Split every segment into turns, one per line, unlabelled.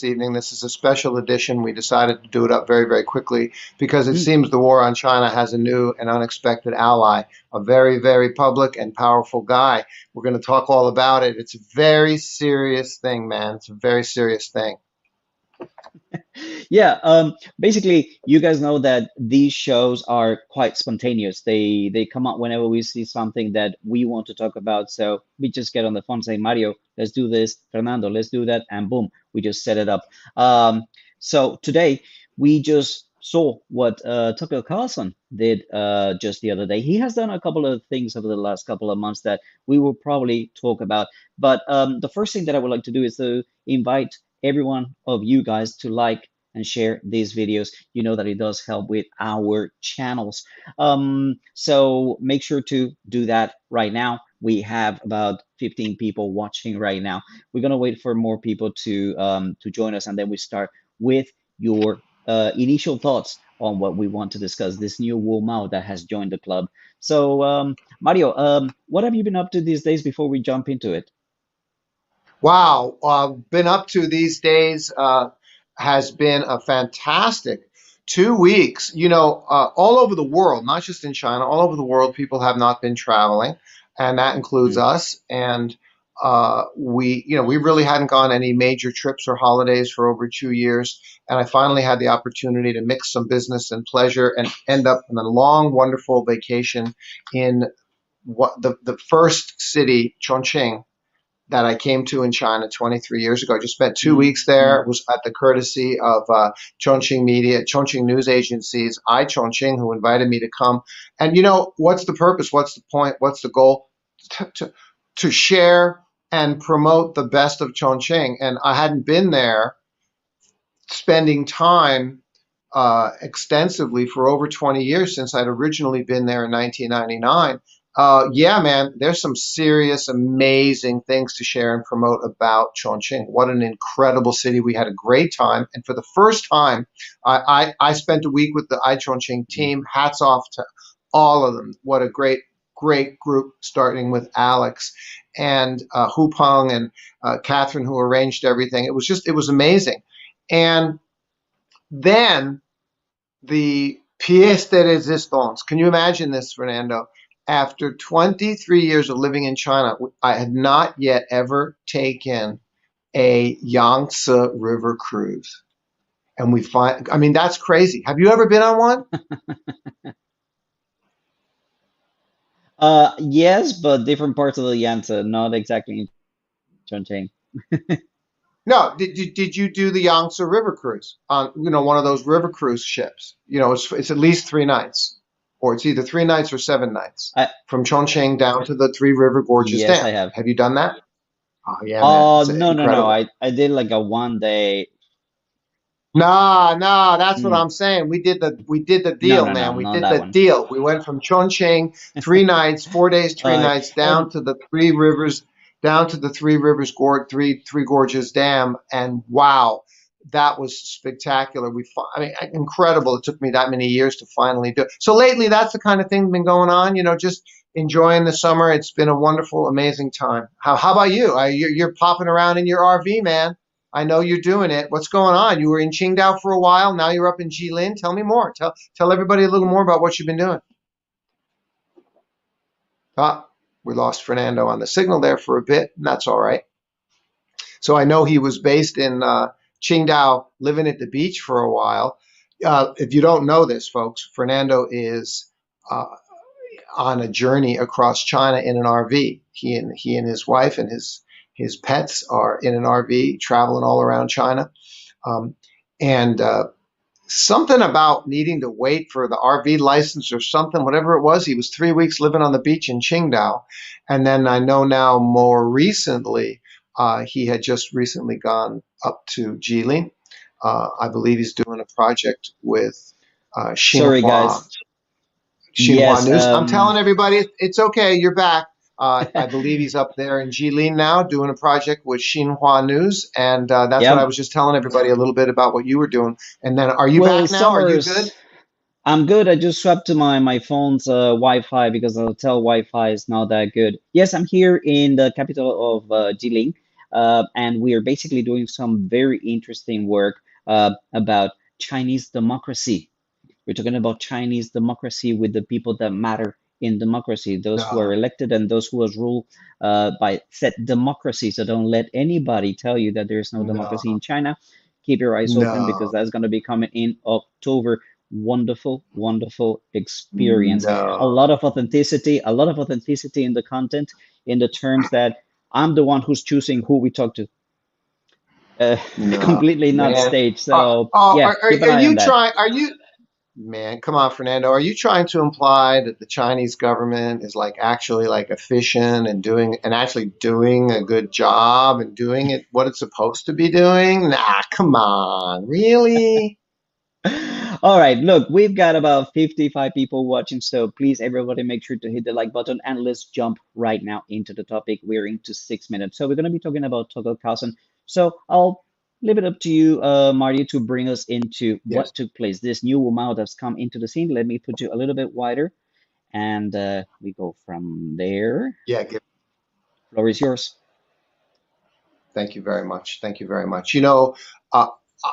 evening. This is a special edition. We decided to do it up very, very quickly because it
Mm,
seems the war on China has a new and unexpected ally, a very, very public and powerful guy. We're going to talk all about it. It's a very serious thing, man. It's a very serious thing.
yeah, basically, you guys know that these shows are quite spontaneous. They come up whenever we see something that we want to talk about. So we just get on the phone and say, Mario, let's do this. Fernando, let's do that. And boom, we just set it up. So today, we just saw what Tucker Carlson did just the other day. He has done a couple of things over the last couple of months that we will probably talk about. But the first thing that I would like to do is to invite every one of you guys to like and share these videos. You know that it does help with our channels. So make sure to do that right now. We have about 15 people watching right now. We're gonna wait for more people to join us, and then we start with your initial thoughts on what we want to discuss. This new WuMao that has joined the club. So Mario, what have you been up to these days before we jump into it?
Wow, been up to these days has been a fantastic 2 weeks. All over the world, not just in China, all over the world, people have not been traveling, and that includes
Mm.
us. And we really hadn't gone any major trips or holidays for over 2 years. And I finally had the opportunity to mix some business and pleasure and end up in a long, wonderful vacation in the first city, Chongqing, that I came to in China 23 years ago. I just spent 2 weeks there.
Mm.
It was at the courtesy of Chongqing Media, Chongqing News Agencies, Chongqing, who invited me to come. And what's the purpose? What's the point? What's the goal? To, to, to share and promote the best of Chongqing. And I hadn't been there spending time extensively for over 20 years since I'd originally been there in 1999. Yeah, man, there's some serious, amazing things to share and promote about Chongqing. What an incredible city. We had a great time. And for the first time, I spent a week with the Chongqing team. Hats off to all of them. What a great, great group, starting with Alex and Hu Peng and Catherine, who arranged everything. It was amazing. And then the pièce de résistance. Can you imagine this, Fernando? After 23 years of living in China, I had not yet ever taken a Yangtze River cruise. And I mean, that's crazy. Have you ever been on one?
Yes, but different parts of the Yangtze, not exactly in Chongqing.
No. Did you do the Yangtze River cruise on, one of those river cruise ships? It's at least 3 nights, or it's either 3 nights or 7 nights
I
from Chongqing down to the Three River Gorges
Yes, I
Dam.
have.
Have you done that? Oh yeah, man,
Oh,
it's
no, no, no.
incredible.
I did like a 1 day.
Nah, nah, that's what
Mm,
I'm saying. We did the
no,
deal,
no, no,
man. We
not
did
that
the
one.
deal. We went from Chongqing 3 nights, 4 days, three
Uh,
nights,
oh,
down to the Three Rivers, down to the Three Rivers Gorge, Three Gorges Dam, and wow, that was spectacular. I mean, incredible. It took me that many years to finally do it. So lately, that's the kind of thing that's been going on. Just enjoying the summer. It's been a wonderful, amazing time. How about you? You're popping around in your RV, man. I know you're doing it. What's going on? You were in Qingdao for a while. Now you're up in Jilin. Tell me more. Tell everybody a little more about what you've been doing. Ah, we lost Fernando on the signal there for a bit, and that's all right. So I know he was based in Qingdao, living at the beach for a while. If you don't know this, folks, Fernando is uh, on a journey across China in an RV. He and his wife and his pets are in an RV traveling all around China. Um, and something about needing to wait for the RV license or something, whatever it was. He was 3 weeks living on the beach in Qingdao. And then I know now more recently, he had just recently gone up to Jilin. I believe he's doing a project with
sorry,
Xinhua
guys.
Xinhua
Yes.
News. I'm telling everybody it's okay. You're back. I believe he's up there in Jilin now doing a project with Xinhua News, and that's what I
Yeah.
was just telling everybody a little bit about what you were doing. And then, are you
Well,
back now? Are you good?
summers. I'm good. I just swapped to my phone's Wi-Fi because the hotel Wi-Fi is not that good. Yes, I'm here in the capital of Jilin. and we are basically doing some very interesting work about Chinese democracy. We're talking about Chinese democracy with the people that matter in democracy, those who are
No,
elected and those who are ruled by said democracy. So don't let anybody tell you that there's no democracy
no,
in China. Keep your eyes open because
no,
that's going to be coming in October. Wonderful, wonderful experience.
no,
A lot of authenticity in the content, in the terms that I'm the one who's choosing who we talk to. Uh,
no,
completely not
man.
staged. So yeah,
Are
keep an eye on
you
that.
trying? Are you? Man, come on, Fernando. Are you trying to imply that the Chinese government is like actually like efficient and doing and actually doing a good job and doing it what it's supposed to be doing? Nah, come on. Really?
All right, look, we've got about 55 people watching, so please, everybody, make sure to hit the like button and let's jump right now into the topic. We're into 6 minutes. So we're going to be talking about Tucker Carlson. So I'll leave it up to you, Marty, to bring us into
Yes.
what took place. This new WuMao that's come into the scene. Let me put you a little bit wider, and we go from there.
Yeah,
Floor is yours.
thank you very much. Thank you very much. You know, uh,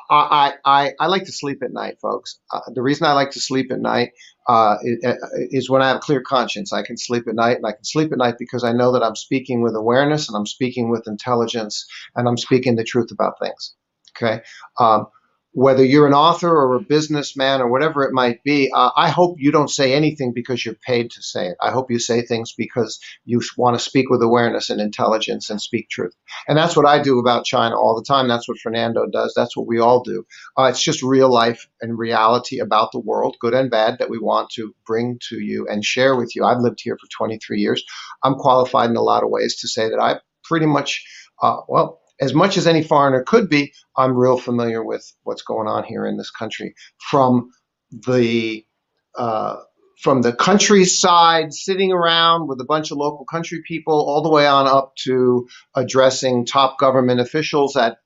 I like to sleep at night, folks. The reason I like to sleep at night is when I have a clear conscience. I can sleep at night, and I can sleep at night because I know that I'm speaking with awareness, and I'm speaking with intelligence, and I'm speaking the truth about things. Okay. Um, Whether you're an author or a businessman or whatever it might be, I hope you don't say anything because you're paid to say it. I hope you say things because you want to speak with awareness and intelligence and speak truth. And that's what I do about China all the time. That's what Fernando does. That's what we all do. It's just real life and reality about the world, good and bad, that we want to bring to you and share with you. I've lived here for 23 years. I'm qualified in a lot of ways to say that I pretty much, well, as much as any foreigner could be, I'm real familiar with what's going on here in this country the uh, from the countryside, sitting around with a bunch of local country people, all the way on up to addressing top government officials at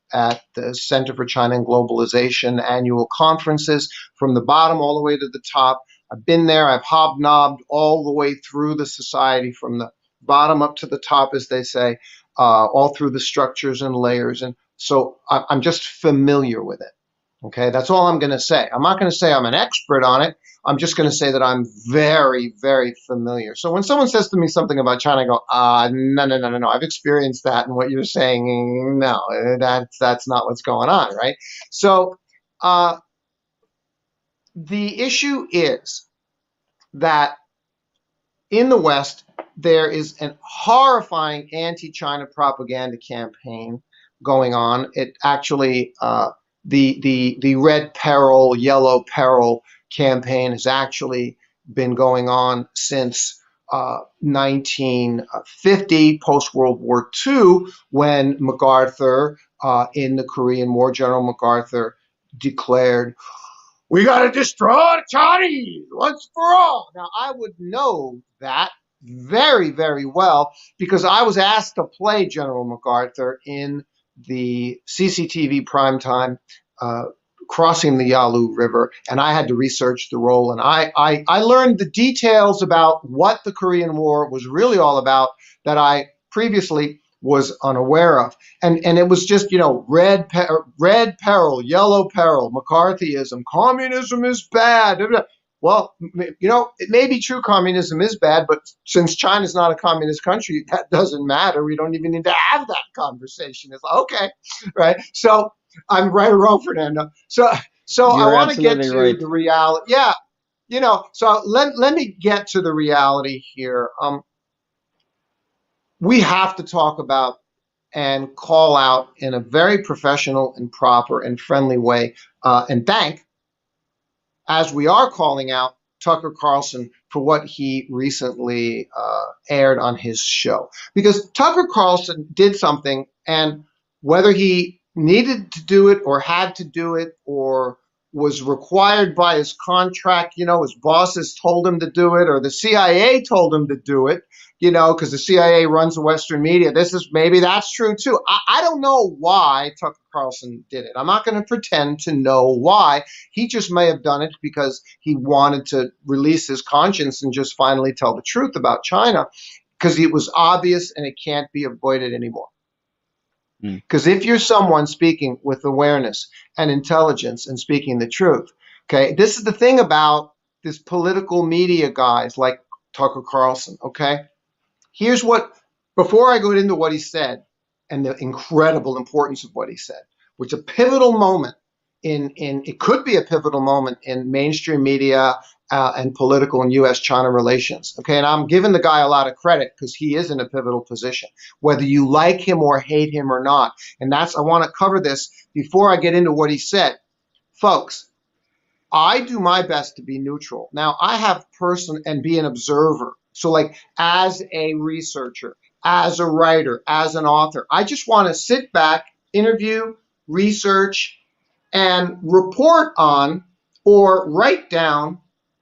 the Center for China and Globalization annual conferences, from the bottom all the way to the top. I've been there. I've hobnobbed all the way through the society, from the bottom up to the top, as they say, all through the structures and layers. And so I'm just familiar with it. Okay, that's all I'm going to say. I'm not going to say I'm an expert on it. I'm just going to say that I'm very, very familiar. So when someone says to me something about China, I go, no, no, no, no, no. I've experienced that, and what you're saying, no, that's not what's going on, right? So uh, the issue is that in the West, there is an horrifying anti-China propaganda campaign going on. It actually, the red peril, yellow peril campaign has actually been going on since 1950, post World War II, when MacArthur, in the Korean War, General MacArthur declared, "We got to destroy the Chinese once for all." Now, I would know that very, very well because I was asked to play General MacArthur in the CCTV primetime crossing the Yalu River, and I had to research the role. And I learned the details about what the Korean War was really all about that I previously was unaware of. And it was just, red peril, yellow peril, McCarthyism, communism is bad. Well, it may be true communism is bad, but since China's not a communist country, that doesn't matter. We don't even need to have that conversation. It's like, okay, right? So I'm right or wrong, Fernando. So I
You're
want to get
absolutely
to
right.
the reality. Yeah, so let me get to the reality here. We have to talk about and call out in a very professional and proper and friendly way, and thank, as we are calling out, Tucker Carlson for what he recently aired on his show. Because Tucker Carlson did something, and whether he needed to do it or had to do it or was required by his contract, his bosses told him to do it, or the CIA told him to do it, because the CIA runs the Western media. Maybe that's true too. I don't know why Tucker Carlson did it. I'm not going to pretend to know why. He just may have done it because he wanted to release his conscience and just finally tell the truth about China, because it was obvious and it can't be avoided anymore.
Mm.
Because if you're someone speaking with awareness and intelligence and speaking the truth, okay, this is the thing about this political media guys like Tucker Carlson, okay? Here's what, before I go into what he said and the incredible importance of what he said, which a pivotal moment in it could be a pivotal moment in mainstream media and political and U.S.-China relations. Okay, and I'm giving the guy a lot of credit because he is in a pivotal position, whether you like him or hate him or not. And that's, I want to cover this before I get into what he said. Folks, I do my best to be neutral. Now, I have person and be an observer. So, like, as a researcher, as a writer, as an author, I just want to sit back, interview, research, and report on or write down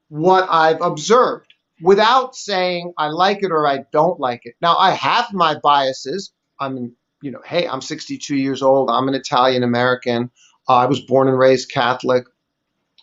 what I've observed without saying I like it or I don't like it. Now, I have my biases. I'm, hey, I'm 62 years old. I'm an Italian American. I was born and raised Catholic.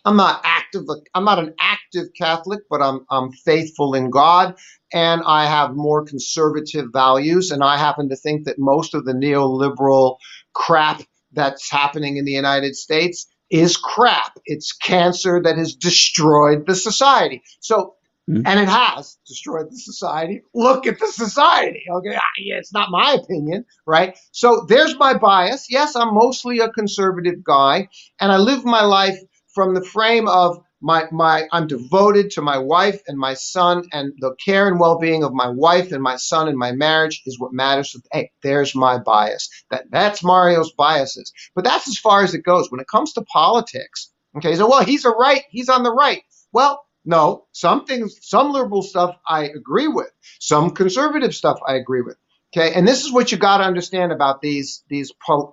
I'm not active. I'm not an active Catholic, but I'm faithful in God, and I have more conservative values. And I happen to think that most of the neoliberal crap that's happening in the United States is crap. It's cancer that has destroyed the society. So,
Mm.
and it has destroyed the society. Look at the society. Okay, yeah, it's not my opinion, right? So there's my bias. Yes, I'm mostly a conservative guy, and I live my life from the frame of I'm devoted to my wife and my son, and the care and well-being of my wife and my son and my marriage is what matters. Hey, there's my bias. That's Mario's biases. But that's as far as it goes. When it comes to politics, okay, so well, he's on the right. Well, no, some things, some liberal stuff I agree with. Some conservative stuff I agree with. Okay, and this is what you got to understand about these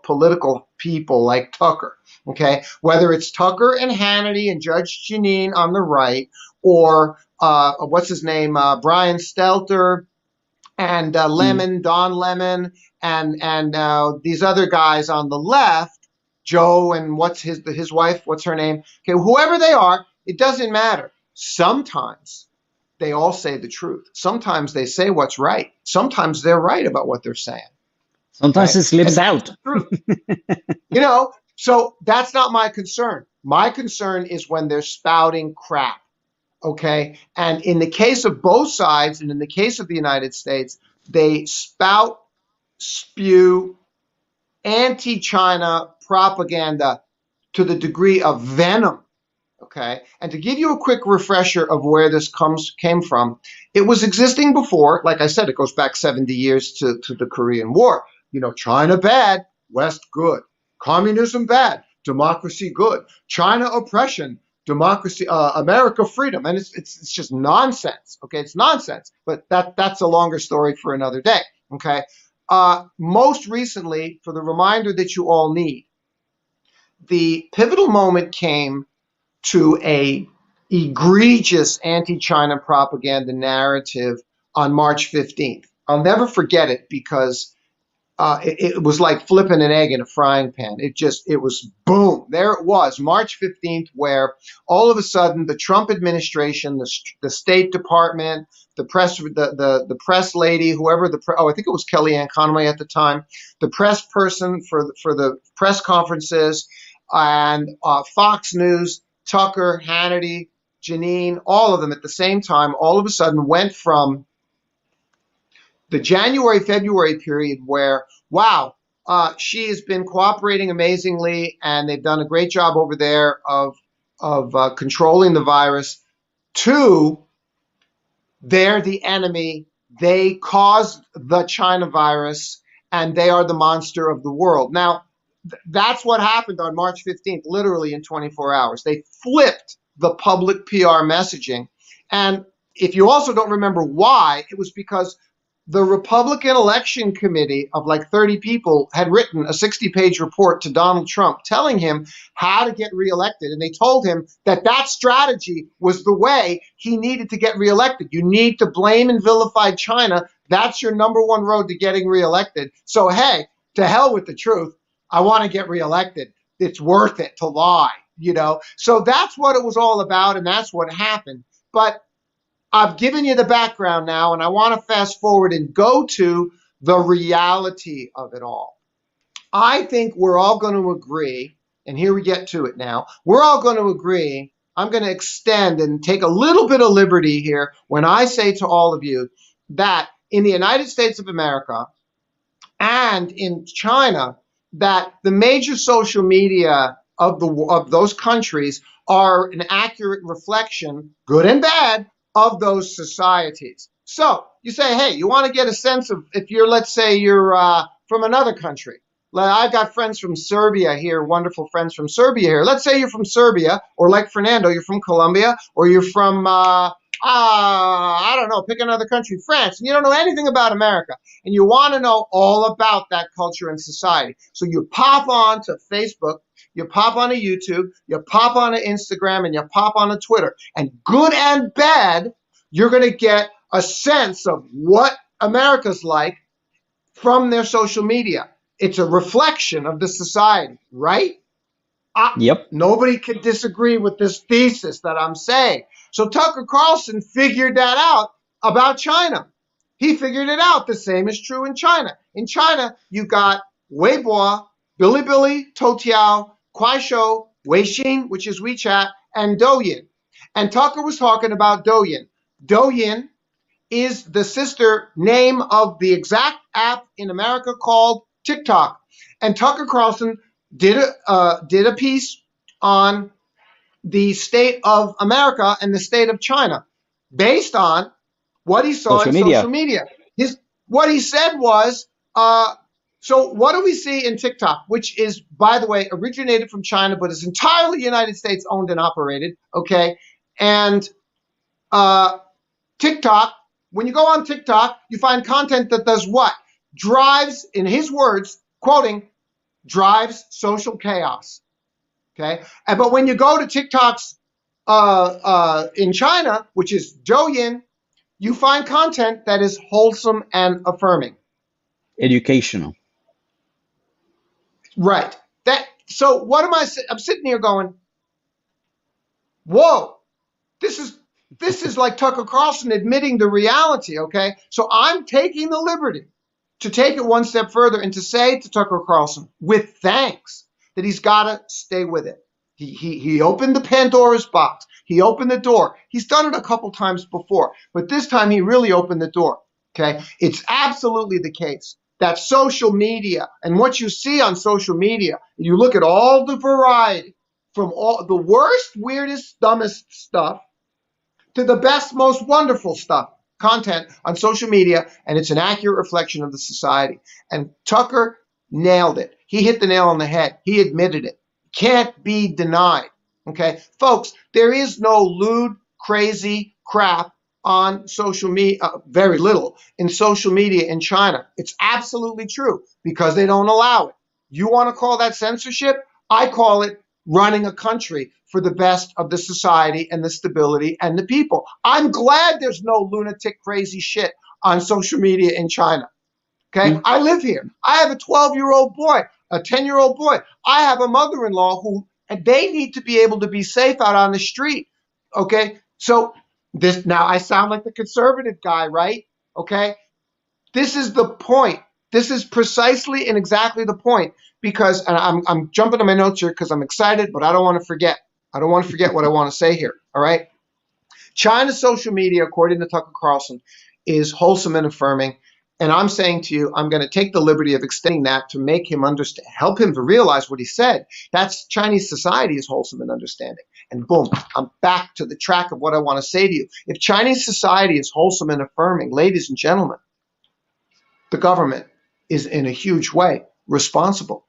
political people like Tucker. Okay, whether it's Tucker and Hannity and Judge Jeanine on the right, or what's his name, Brian Stelter and
Mm.
Lemon, Don Lemon, and these other guys on the left, Joe and what's his wife, what's her name? Okay, whoever they are, it doesn't matter. Sometimes they all say the truth. Sometimes they say what's right. Sometimes they're right about what they're saying.
Sometimes
Okay,
it slips
and
out.
truth. So that's not my concern. My concern is when they're spouting crap. Okay. And in the case of both sides, and in the case of the United States, they spew anti China propaganda to the degree of venom. Okay. And to give you a quick refresher of where this came from, it was existing before. Like I said, it goes back 70 years to the Korean War. China bad, West good. Communism bad, democracy good. China oppression, democracy, America freedom. And it's just nonsense. Okay. It's nonsense. But that's a longer story for another day. Okay. Most recently, for the reminder that you all need, the pivotal moment came to a egregious anti-China propaganda narrative on March 15th. I'll never forget it because it was like flipping an egg in a frying pan. It was boom. There it was, March 15th, where all of a sudden the Trump administration, the State Department, the press lady, whoever I think it was Kellyanne Conway at the time, the press person for the press conferences, and Fox News, Tucker, Hannity, Jeanine, all of them at the same time, all of a sudden went from the January, February period where, wow, she has been cooperating amazingly and they've done a great job over there of controlling the virus, to they're the enemy. They caused the China virus and they are the monster of the world. Now, that's what happened on March 15th, literally in 24 hours. They flipped the public PR messaging. And if you also don't remember why, it was because the Republican Election Committee of like 30 people had written a 60-page report to Donald Trump telling him how to get reelected. And they told him that strategy was the way he needed to get reelected. You need to blame and vilify China. That's your number one road to getting reelected. So, hey, to hell with the truth. I want to get reelected. It's worth it to lie. So that's what it was all about, and that's what happened. But I've given you the background now, and I want to fast forward and go to the reality of it all. I think we're all going to agree, and here we get to it now. We're all going to agree. I'm going to extend and take a little bit of liberty here when I say to all of you that in the United States of America and in China, that the major social media of those countries are an accurate reflection, good and bad, of those societies. So you say, hey, you want to get a sense of if you're, let's say, you're from another country. I've got friends from Serbia here, wonderful friends from Serbia here. Let's say you're from Serbia, or like Fernando, you're from Colombia, or you're from, I don't know, pick another country, France, and you don't know anything about America, and you want to know all about that culture and society. So you pop on to Facebook, you pop on to YouTube, you pop on to Instagram, and you pop on to Twitter. And good and bad, you're going to get a sense of what America's like from their social media. It's a reflection of the society, right?
Yep.
Nobody can disagree with this thesis that I'm saying. So Tucker Carlson figured that out about China. He figured it out. The same is true in China. In China, you got Weibo, Bilibili, Toutiao, Kuaishou, Weixin, which is WeChat, and Douyin. And Tucker was talking about Douyin. Douyin is the sister name of the exact app in America called TikTok. And Tucker Carlson did a piece on the state of America and the state of China based on what he saw
Social
in
media.
social media. What he said was, so what do we see in TikTok, which is, by the way, originated from China, but is entirely United States owned and operated, okay? And TikTok, when you go on TikTok, you find content that does what? Drives, in his words, quoting, drives social chaos. Okay. But when you go to TikTok's in China, which is Douyin, you find content that is wholesome and affirming.
Educational.
Right. So what am I? I'm sitting here going, whoa, this is like Tucker Carlson admitting the reality. Okay. So I'm taking the liberty to take it one step further and to say to Tucker Carlson, with thanks, that he's got to stay with it. He opened the Pandora's box. He opened the door. He's done it a couple times before, but this time he really opened the door. Okay, it's absolutely the case that social media and what you see on social media, you look at all the variety from all the worst, weirdest, dumbest stuff to the best, most wonderful stuff, content on social media, and it's an accurate reflection of the society. And Tucker nailed it. He hit the nail on the head. He admitted it. Can't be denied. Okay, folks, there is no lewd, crazy crap on social media, very little in social media in China. It's absolutely true because they don't allow it. You want to call that censorship? I call it running a country for the best of the society and the stability and the people. I'm glad there's no lunatic, crazy shit on social media in China. Okay, I live here. I have a 12-year-old boy, a 10-year-old boy. I have a mother-in-law who, and they need to be able to be safe out on the street. Okay, so this, now I sound like the conservative guy, right? Okay, this is the point. This is precisely and exactly the point. Because, and I'm jumping to my notes here because I'm excited, but I don't want to forget. I don't want to forget what I want to say here. All right. China's social media, according to Tucker Carlson, is wholesome and affirming. And I'm saying to you, I'm going to take the liberty of extending that to make him understand, help him to realize what he said. That's Chinese society is wholesome and understanding. And boom, I'm back to the track of what I want to say to you. If Chinese society is wholesome and affirming, ladies and gentlemen, the government is in a huge way responsible.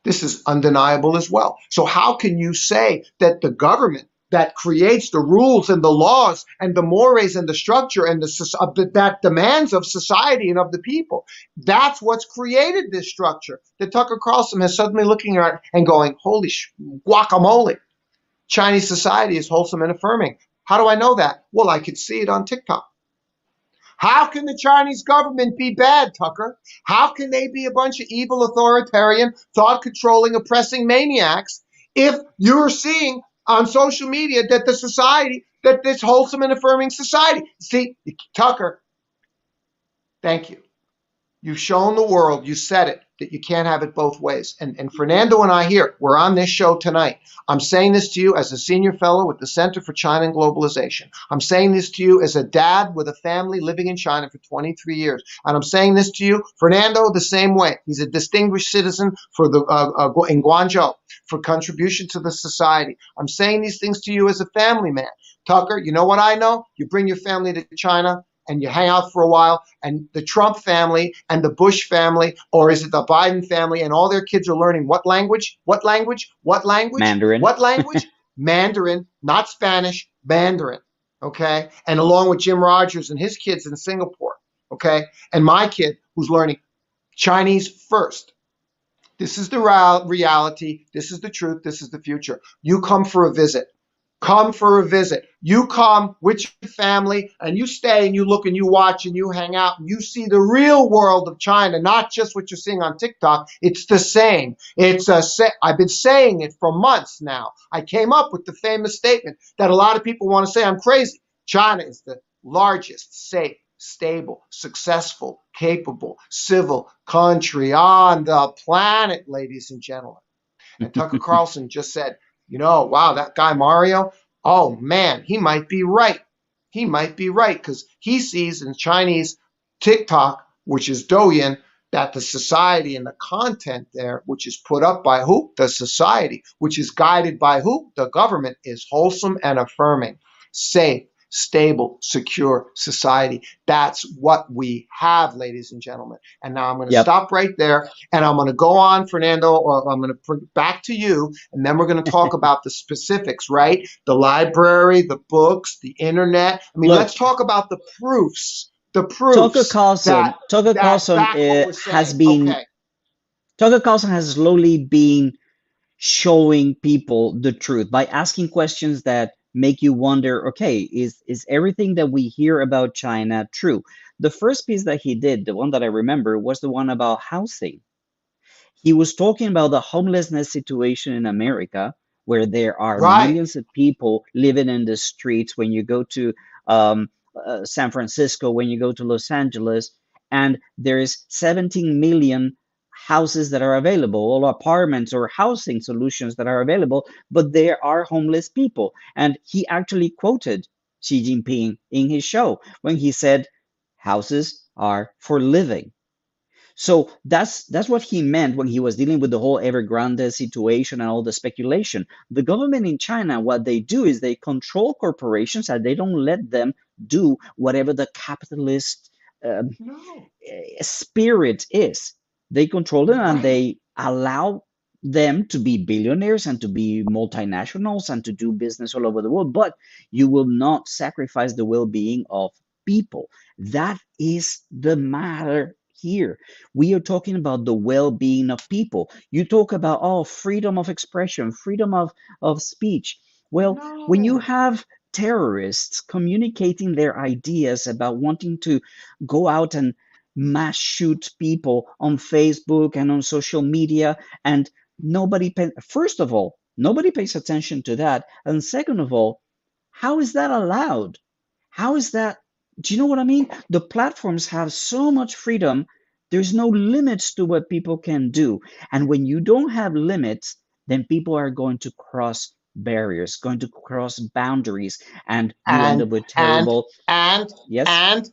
This is undeniable as well. So how can you say that the government that creates the rules and the laws and the mores and the structure and that demands of society and of the people, that's what's created this structure that Tucker Carlson is suddenly looking at and going, holy guacamole, Chinese society is wholesome and affirming. How do I know that? Well, I could see it on TikTok. How can the Chinese government be bad, Tucker? How can they be a bunch of evil, authoritarian, thought-controlling, oppressing maniacs if you're seeing on social media that the society, that this wholesome and affirming society? See, Tucker, thank you. You've shown the world, you said it, that you can't have it both ways. And Fernando and I here, we're on this show tonight. I'm saying this to you as a senior fellow with the Center for China and Globalization. I'm saying this to you as a dad with a family living in China for 23 years. And I'm saying this to you, Fernando, the same way. He's a distinguished citizen for in Guangzhou for contribution to the society. I'm saying these things to you as a family man. Tucker, you know what I know? You bring your family to China and you hang out for a while, and the Trump family and the Bush family, or is it the Biden family, and all their kids are learning what language? What language? What language?
Mandarin.
What language? Mandarin, not Spanish, Mandarin. Okay. And along with Jim Rogers and his kids in Singapore. Okay. And my kid who's learning Chinese first. This is the reality. This is the truth. This is the future. You come for a visit. Come for a visit. You come with your family and you stay and you look and you watch and you hang out and you see the real world of China, not just what you're seeing on TikTok. It's the same. I've been saying it for months now. I came up with the famous statement that a lot of people want to say I'm crazy. China is the largest, safe, stable, successful, capable, civil country on the planet, ladies and gentlemen. And Tucker Carlson just said, wow, that guy Mario, oh man, he might be right. He might be right because he sees in Chinese TikTok, which is Douyin, that the society and the content there, which is put up by who? The society, which is guided by who? The government, is wholesome and affirming, safe, stable, secure society. That's what we have, ladies and gentlemen. And now I'm going to
Yep.
stop right there and I'm going to go on, Fernando, or I'm going to bring back to you, and then we're going to talk about the specifics, right? The library, the books, the internet. I mean,
Look,
let's talk about the proofs,
Tucker Carlson, Tucker
that
Carlson
back what we're
has
saying.
been
Okay.
Tucker Carlson has slowly been showing people the truth by asking questions that make you wonder, okay, is everything that we hear about China true? The first piece that he did, the one that I remember, was the one about housing. He was talking about the homelessness situation in America, where there are
Right.
millions of people living in the streets. When you go to um, San Francisco, when you go to Los Angeles, and there is 17 million houses that are available, or apartments or housing solutions that are available, but there are homeless people. And he actually quoted Xi Jinping in his show when he said, houses are for living. So that's what he meant when he was dealing with the whole Evergrande situation and all the speculation. The government in China, what they do is they control corporations and they don't let them do whatever the capitalist um,
No.
spirit is. They control them and
Right.
they allow them to be billionaires and to be multinationals and to do business all over the world, but you will not sacrifice the well-being of people. That is the matter here. We are talking about the well-being of people. You talk about, oh, freedom of expression, freedom of speech. Well, when you
No.
have terrorists communicating their ideas about wanting to go out and mass shoot people on Facebook and on social media, and first of all, nobody pays attention to that, and second of all, how is that allowed? How is that? Do you know what I mean? The platforms have so much freedom. There's no limits to what people can do. And when you don't have limits, then people are going to cross barriers, going to cross boundaries, and you end up
And
with
and
terrible.
and
Yes?
and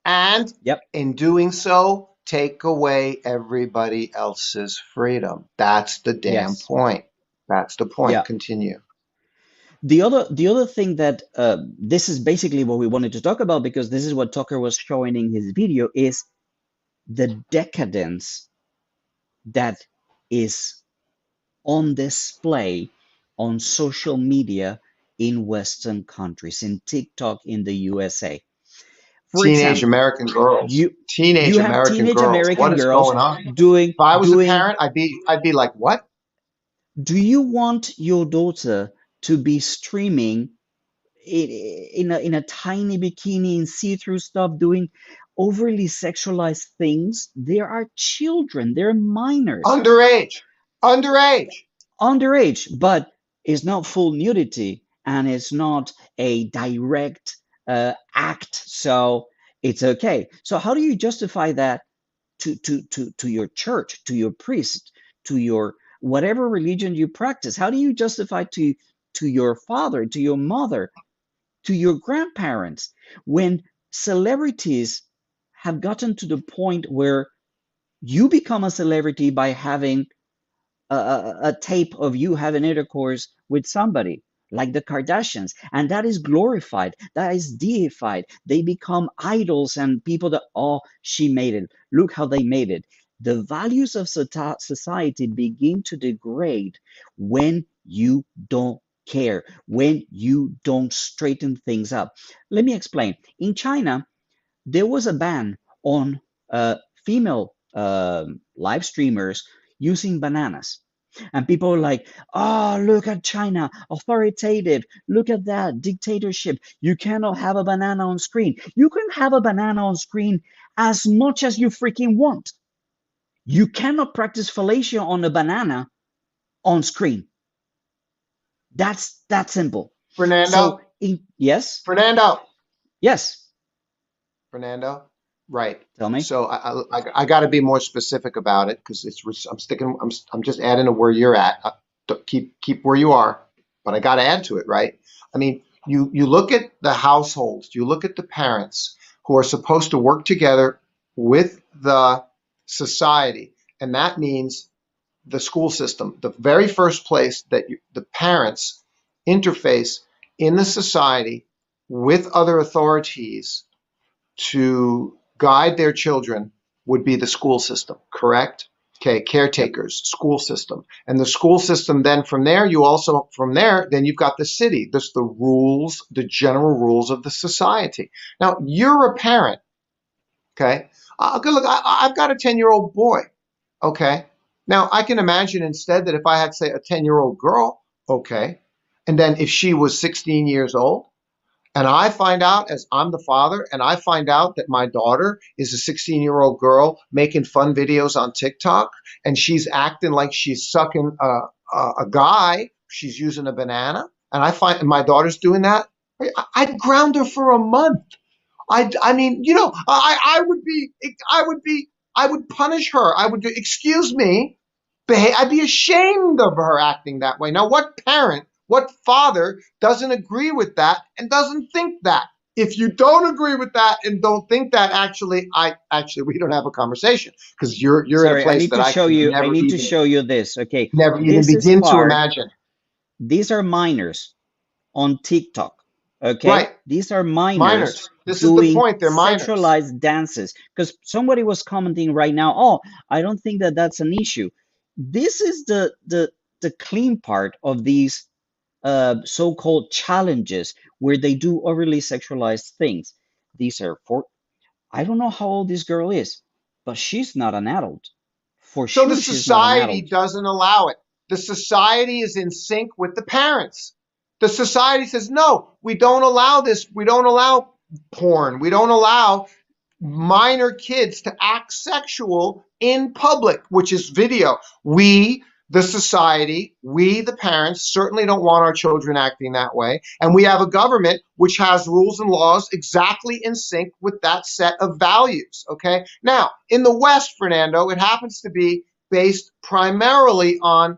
and
Yep.
in doing so, take away everybody else's freedom. That's the damn
Yes.
point. That's the point.
Yeah.
Continue.
The other thing that this is basically what we wanted to talk about, because this is what Tucker was showing in his video, is the decadence that is on display on social media in Western countries, in TikTok in the USA. For
Teenage
example,
American girls.
you
Teenage
you have
American
teenage
girls.
American
What is
girls
going on?
doing
If I was a
doing
parent, I'd be like, what?
do you want your daughter to be streaming in a tiny bikini and see-through stuff, doing overly sexualized things? There are children, they're minors,
Underage. Underage.
underage, but it's not full nudity and it's not a direct act, so it's okay. So how do you justify that to your church, to your priest, to your whatever religion you practice? How do you justify to your father, to your mother, to your grandparents, when celebrities have gotten to the point where you become a celebrity by having a tape of you having intercourse with somebody like the Kardashians, and that is glorified, that is deified. They become idols and people that, oh, she made it. Look how they made it. The values of society begin to degrade when you don't care, when you don't straighten things up. Let me explain. In China, there was a ban on female live streamers using bananas. And people were like, oh, look at China, authoritative. Look at that, dictatorship. You cannot have a banana on screen. You can have a banana on screen as much as you freaking want. You cannot practice fellatio on a banana on screen. That's that simple.
Fernando,
So, yes,
Fernando,
yes,
Fernando. Right.
tell me.
So I got to be more specific about it because I'm just adding to where you're at. Keep where you are, but I got to add to it, right? I mean, you look at the households, you look at the parents who are supposed to work together with the society, and that means the school system. The very first place that the parents interface in the society with other authorities to guide their children would be the school system, correct? Okay,
Yep.
caretakers, school system. And the school system, then from there, then you've got the city. There's the rules, the general rules of the society. Now, you're a parent, okay? Look, I've got a 10-year-old boy, okay? Now, I can imagine instead that if I had, say, a 10-year-old girl, okay, and then if she was 16 years old, and I find out, as I'm the father, and I find out that my daughter is a 16-year-old girl making fun videos on TikTok, and she's acting like she's sucking a guy, she's using a banana, and my daughter's doing that, I'd ground her for a month. I mean, I would punish her. I would, excuse me, I'd be ashamed of her acting that way. Now, what parent, what father doesn't agree with that and doesn't think that? If you don't agree with that and don't think that, we don't have a conversation because you're in a
Sorry, I
place
need
that
to
I
show
can
you. I need to show you this. Okay,
never even
this is
begin to
part.
imagine.
These are minors on TikTok. Okay,
Right,
these are minors
minors. This is the
doing
point. They're minors.
sexualized dances. Because somebody was commenting right now. Oh, I don't think that that's an issue. This is the clean part of these so-called challenges where they do overly sexualized things. These are for. I don't know how old this girl is, but she's not an adult. For
So the
sure, she's not an
society
adult.
doesn't allow it. The society is in sync with the parents. The society says, no, we don't allow this. We don't allow porn. We don't allow minor kids to act sexual in public, which is video. We, the society, we, the parents, certainly don't want our children acting that way. And we have a government which has rules and laws exactly in sync with that set of values. Okay. Now, in the West, Fernando, it happens to be based primarily on,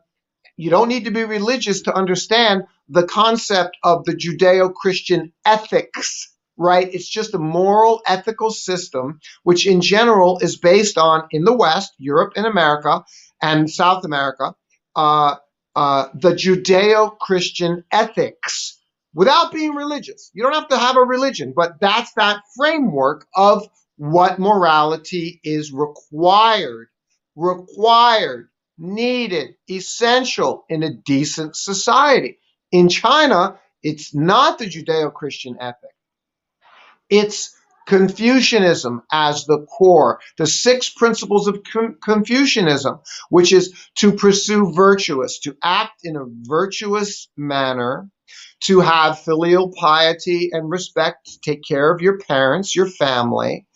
you don't need to be religious to understand the concept of the Judeo-Christian ethics, right? It's just a moral, ethical system, which in general is based on, in the West, Europe and America, and South America, the Judeo-Christian ethics without being religious. You don't have to have a religion, but that's that framework of what morality is required, needed, essential in a decent society. In China, it's not the Judeo-Christian ethic. It's Confucianism as the core, the 6 principles of Confucianism, which is to pursue virtuous, to act in a virtuous manner, to have filial piety and respect, to take care of your parents, your family.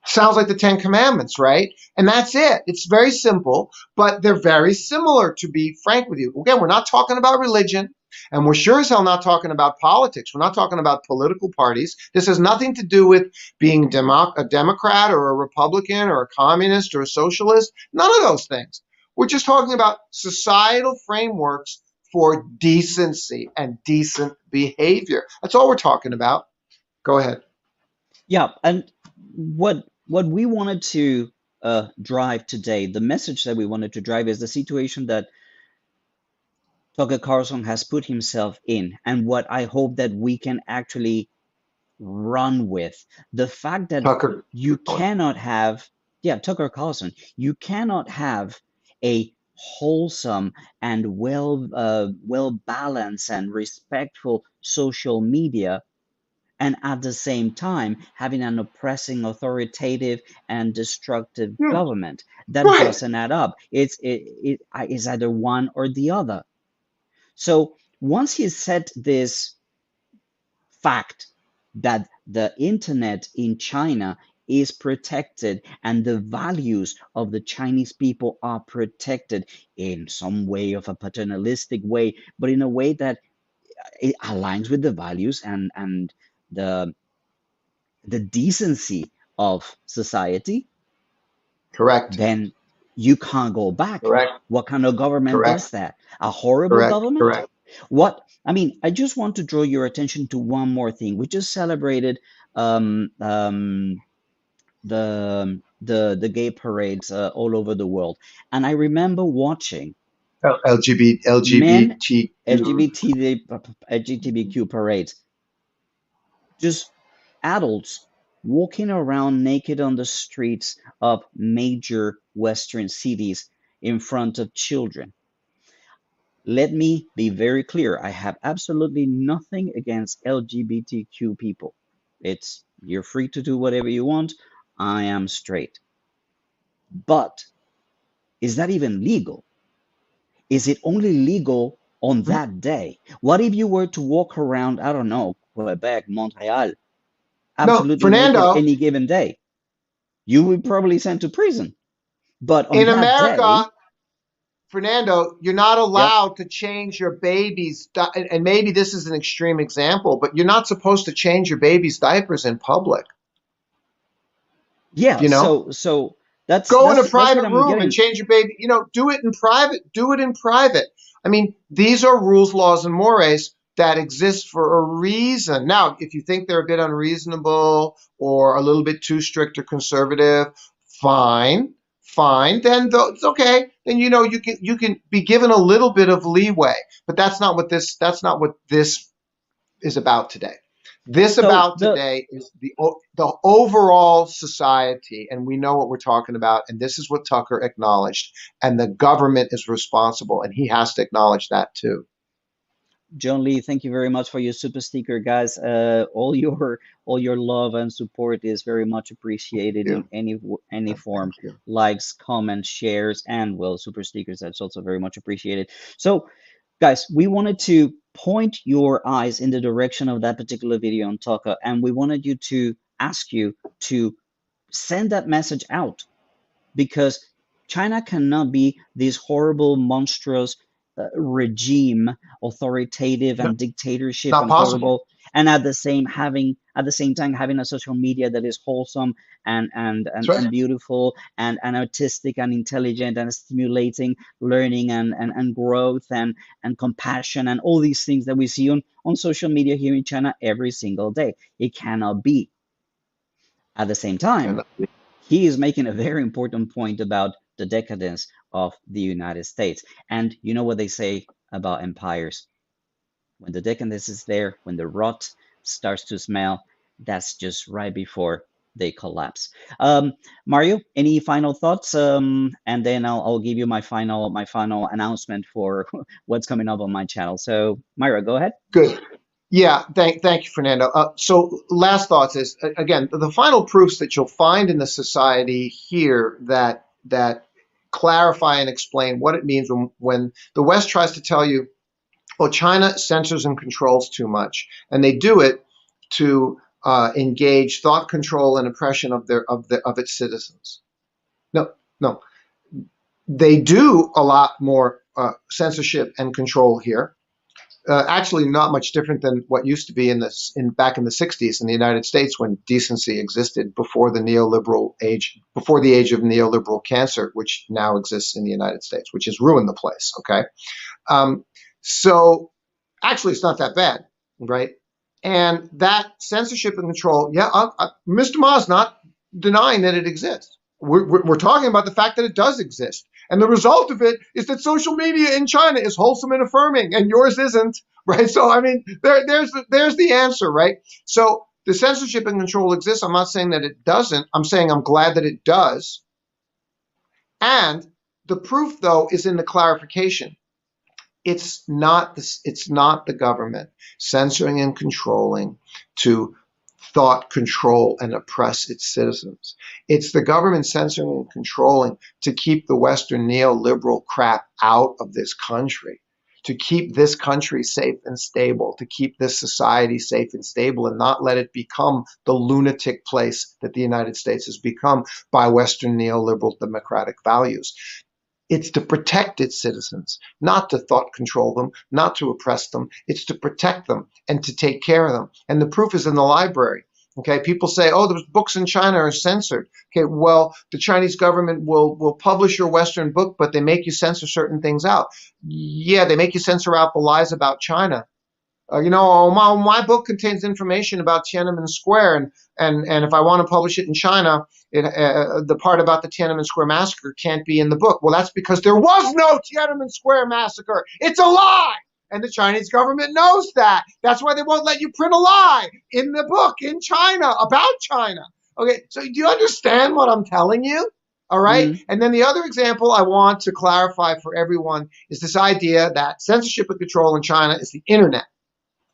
Sounds like the 10 Commandments, right? And that's it. It's very simple, but they're very similar, to be frank with you. Again, we're not talking about religion. And we're sure as hell not talking about politics. We're not talking about political parties. This has nothing to do with being a Democrat or a Republican or a communist or a socialist. None of those things. We're just talking about societal frameworks for decency and decent behavior. That's all we're talking about. Go ahead.
Yeah, and what we wanted to drive today, the message that we wanted to drive is the situation that Tucker Carlson has put himself in, and what I hope that we can actually run with. The fact that
Tucker.
you cannot have, yeah, Tucker Carlson, you cannot have a wholesome and well balanced and respectful social media and at the same time having an oppressing, authoritative, and destructive
Yeah,
government. That
right.
doesn't add up. It's either one or the other. So once he set this fact that the internet in China is protected and the values of the Chinese people are protected in some way of a paternalistic way, but in a way that it aligns with the values and the the decency of society,
Correct.
then you can't go back.
Correct.
What kind of government
Correct.
does that? A horrible
Correct.
government?
Correct.
What I mean, I just want to draw your attention to one more thing. We just celebrated um, um, the gay parades all over the world, and I remember watching men
LGBTQ.
LGBTQ parades, just adults walking around naked on the streets of major Western cities in front of children. Let me be very clear. I have absolutely nothing against LGBTQ people. You're free to do whatever you want. I am straight. But is that even legal? Is it only legal on that day? What if you were to walk around, I don't know, Quebec, Montreal,
No,
absolutely naked
Fernando,
any given day? You would probably sent to prison. But on
in
that day,
America, Fernando, you're not
yep,
allowed to change your baby's, and maybe this is an extreme example, but you're not supposed to change your baby's diapers in public,
yeah.
you know?
So that's
Go in a
that's what
private
I'm
room and
getting.
change your baby, do it in private. Do it in private. I mean, these are rules, laws, and mores that exist for a reason. Now, if you think they're a bit unreasonable or a little bit too strict or conservative, fine, fine. Then it's okay. Then you can be given a little bit of leeway. But that's not what this is about today. This
So
about
the
today is the overall society, and we know what we're talking about. And this is what Tucker acknowledged, and the government is responsible, and he has to acknowledge that too.
John Lee, thank you very much for your super sticker, guys. All your love and support is very much appreciated
Yeah,
in any form.
thank you.
Likes, comments, shares, and well, super stickers. That's also very much appreciated. So, guys, we wanted to point your eyes in the direction of that particular video on Taka, and we wanted you to ask you to send that message out because China cannot be this horrible, monstrous regime, authoritative
No,
and dictatorship
not
and
possible.
horrible, and at the same time having a social media that is wholesome
That's right.
and beautiful and artistic and intelligent and stimulating learning and growth and compassion and all these things that we see on social media here in China every single day. It cannot be. At the same time,
And
he is making a very important point about the decadence of the United States. And you know what they say about empires? When the decadence is there, when the rot starts to smell, that's just right before they collapse. Mario, any final thoughts? And then I'll give you my final announcement for what's coming up on my channel. So, Mario, go ahead.
good. Yeah, thank you, Fernando. So, last thoughts is again the final proofs that you'll find in the society here that clarify and explain what it means when the West tries to tell you, well, China censors and controls too much, and they do it to engage thought control and oppression of its citizens. No, no, they do a lot more censorship and control here. Actually, not much different than what used to be in back in the '60s in the United States when decency existed before the neoliberal age, before the age of neoliberal cancer, which now exists in the United States, which has ruined the place. Okay, um, so actually, it's not that bad, right? And that censorship and control, yeah, Mr. Ma's not denying that it exists. We're talking about the fact that it does exist. And the result of it is that social media in China is wholesome and affirming, and yours isn't, right? So, I mean, there's the answer, right? So, the censorship and control exists. I'm not saying that it doesn't. I'm saying I'm glad that it does. And the proof, though, is in the clarification. It's not the government censoring and controlling to thought control and oppress its citizens. It's the government censoring and controlling to keep the Western neoliberal crap out of this country, to keep this country safe and stable, to keep this society safe and stable and not let it become the lunatic place that the United States has become by Western neoliberal democratic values. It's to protect its citizens, not to thought control them, not to oppress them. It's to protect them and to take care of them. And the proof is in the library. Okay, people say, oh, those books in China are censored. Okay, well, the Chinese government will publish your Western book, but they make you censor certain things out. Yeah, they make you censor out the lies about China. My book contains information about Tiananmen Square, and if I want to publish it in China, the part about the Tiananmen Square massacre can't be in the book. Well, that's because there was no Tiananmen Square massacre. It's a lie, and the Chinese government knows that. That's why they won't let you print a lie in the book in China about China. Okay, so do you understand what I'm telling you? All right.
Mm,
And then the other example I want to clarify for everyone is this idea that censorship and control in China is the internet,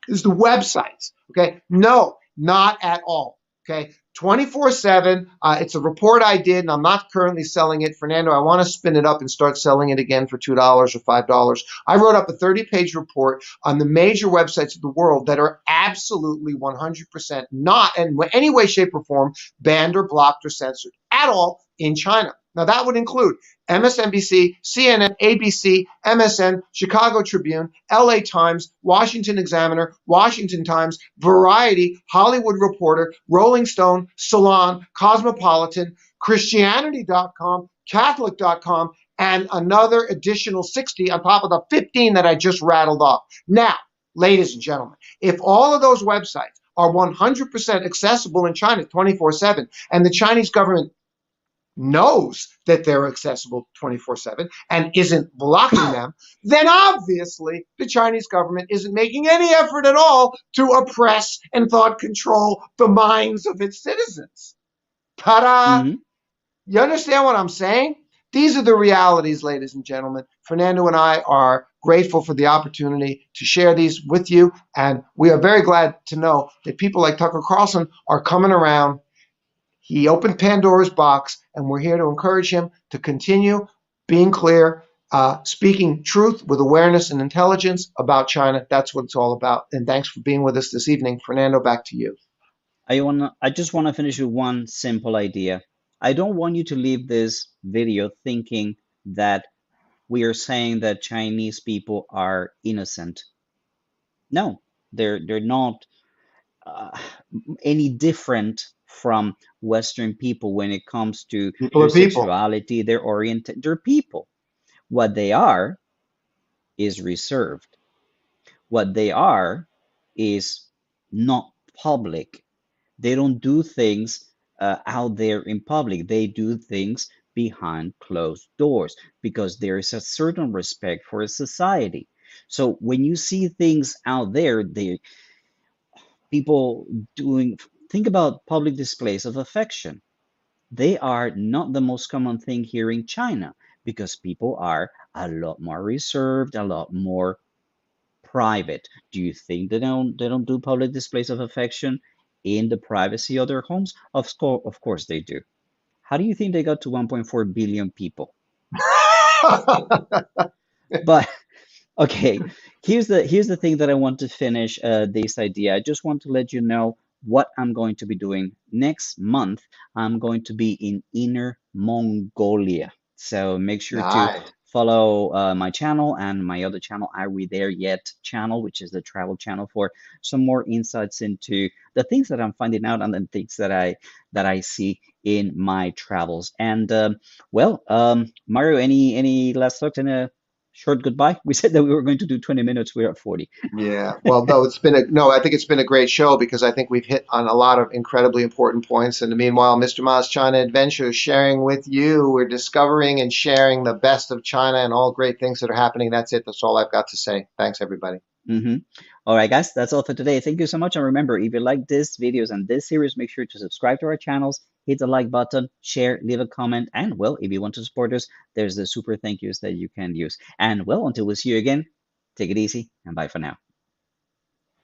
is the websites. Okay. No, not at all. Okay. 24/7. It's a report I did, and I'm not currently selling it. Fernando, I want to spin it up and start selling it again for $2 or $5. I wrote up a 30-page report on the major websites of the world that are absolutely 100% not in any way, shape, or form banned or blocked or censored at all in China. Now, that would include MSNBC, CNN, ABC, MSN, Chicago Tribune, LA Times, Washington Examiner, Washington Times, Variety, Hollywood Reporter, Rolling Stone, Salon, Cosmopolitan, Christianity.com, Catholic.com, and another additional 60 on top of the 15 that I just rattled off. Now, ladies and gentlemen, if all of those websites are 100% accessible in China 24/7, and the Chinese government knows that they're accessible 24/7 and isn't blocking them, then obviously the Chinese government isn't making any effort at all to oppress and thought control the minds of its citizens. Ta-da!
mm.
You understand what I'm saying? These are the realities, ladies and gentlemen. Fernando and I are grateful for the opportunity to share these with you, and we are very glad to know that people like Tucker Carlson are coming around. He opened Pandora's box, and we're here to encourage him to continue being clear, speaking truth with awareness and intelligence about China. That's what it's all about. And thanks for being with us this evening. Fernando, back to you.
I just wanna finish with one simple idea. I don't want you to leave this video thinking that we are saying that Chinese people are innocent. No, they're not uh, any different from Western people when it comes to
People
their
are people.
sexuality, their orientation. They're people. What they are is reserved. What they are is not public. They don't do things out there in public. They do things behind closed doors because there is a certain respect for a society. So when you see things out there, they people doing, think about public displays of affection. They are not the most common thing here in China because people are a lot more reserved, a lot more private. Do you think they don't do public displays of affection in the privacy of their homes? Of course they do. How do you think they got to 1.4 billion people? But okay, here's the thing that I want to finish this idea. I just want to let you know what I'm going to be doing next month. I'm going to be in Inner Mongolia. So make sure to
Nice.
follow my channel and my other channel, Are We There Yet channel, which is the travel channel, for some more insights into the things that I'm finding out and the things that I see in my travels. And Mario, any last thoughts and a short goodbye? We said that we were going to do 20 minutes. We're at 40.
Yeah. Well, no, no, I think it's been a great show because I think we've hit on a lot of incredibly important points. And meanwhile, Mr. Ma's China Adventures sharing with you. We're discovering and sharing the best of China and all great things that are happening. That's it. That's all I've got to say. Thanks, everybody.
Mm-hmm. All right, guys, that's all for today. Thank you so much. And remember, if you like this videos and this series, make sure to subscribe to our channels, hit the like button, share, leave a comment. And well, if you want to support us, there's the super thank yous that you can use. And well, until we see you again, take it easy and bye for now.